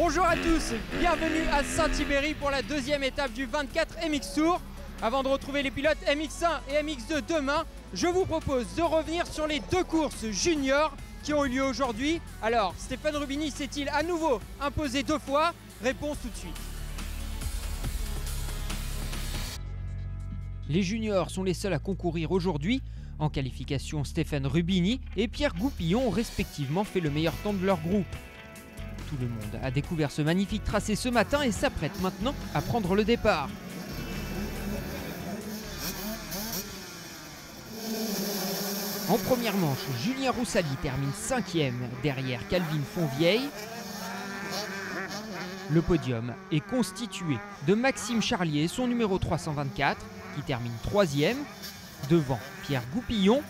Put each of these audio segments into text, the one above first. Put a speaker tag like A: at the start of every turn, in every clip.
A: Bonjour à tous, bienvenue à Saint-Thibéry pour la deuxième étape du 24 MX Tour. Avant de retrouver les pilotes MX1 et MX2 demain, je vous propose de revenir sur les deux courses juniors qui ont eu lieu aujourd'hui. Alors, Stéphane Rubini s'est-il à nouveau imposé deux fois? Réponse tout de suite. Les juniors sont les seuls à concourir aujourd'hui. En qualification, Stéphane Rubini et Pierre Goupillon ont respectivement fait le meilleur temps de leur groupe. Tout le monde a découvert ce magnifique tracé ce matin et s'apprête maintenant à prendre le départ. En première manche, Julien Roussali termine 5e derrière Calvin Fonvieille. Le podium est constitué de Maxime Charlier, son numéro 324, qui termine 3e, devant Pierre Goupillon,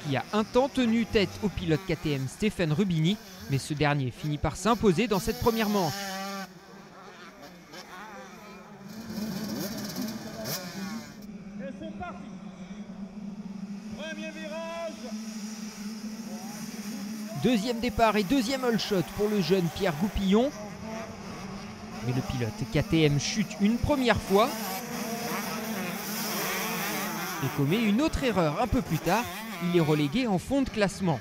A: qui a un temps tenu tête au pilote KTM Stéphane Rubini, mais ce dernier finit par s'imposer dans cette première manche.
B: Et c'est parti. Premier virage.
A: Deuxième départ et deuxième all shot pour le jeune Pierre Goupillon. Mais le pilote KTM chute une première fois et commet une autre erreur un peu plus tard. Il est relégué en fond de classement.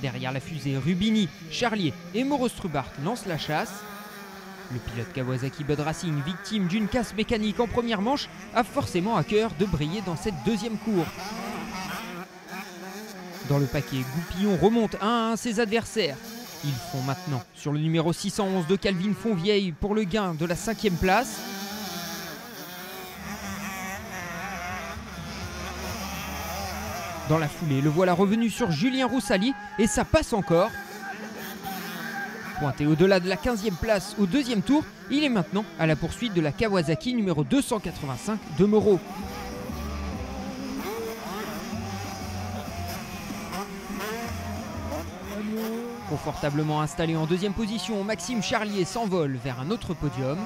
A: Derrière la fusée, Rubini, Charlier et Mauro Strubart lancent la chasse. Le pilote Kawasaki Bud Racing, victime d'une casse mécanique en première manche, a forcément à cœur de briller dans cette deuxième course. Dans le paquet, Goupillon remonte 1 à ses adversaires. Ils font maintenant sur le numéro 611 de Calvin Fonvieille pour le gain de la 5e place. Dans la foulée, le voilà revenu sur Julien Roussali et ça passe encore. Pointé au-delà de la 15e place au deuxième tour, il est maintenant à la poursuite de la Kawasaki numéro 285 de Mauro. Confortablement installé en deuxième position, Maxime Charlier s'envole vers un autre podium.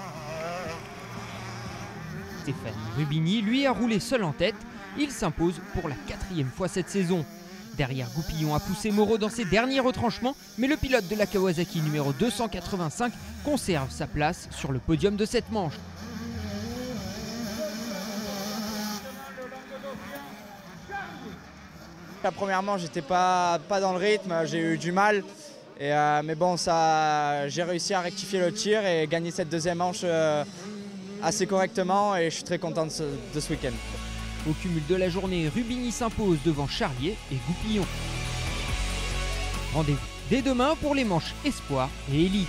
A: Stéphane Rubini, lui, a roulé seul en tête. Il s'impose pour la 4e fois cette saison. Derrière, Goupillon a poussé Mauro dans ses derniers retranchements, mais le pilote de la Kawasaki numéro 285 conserve sa place sur le podium de cette manche.
C: La première manche, j'étais pas dans le rythme, j'ai eu du mal. Mais bon, j'ai réussi à rectifier le tir et gagner cette deuxième manche assez correctement et je suis très content de ce week-end.
A: Au cumul de la journée, Rubini s'impose devant Charlier et Goupillon. Rendez-vous dès demain pour les manches Espoir et Élite.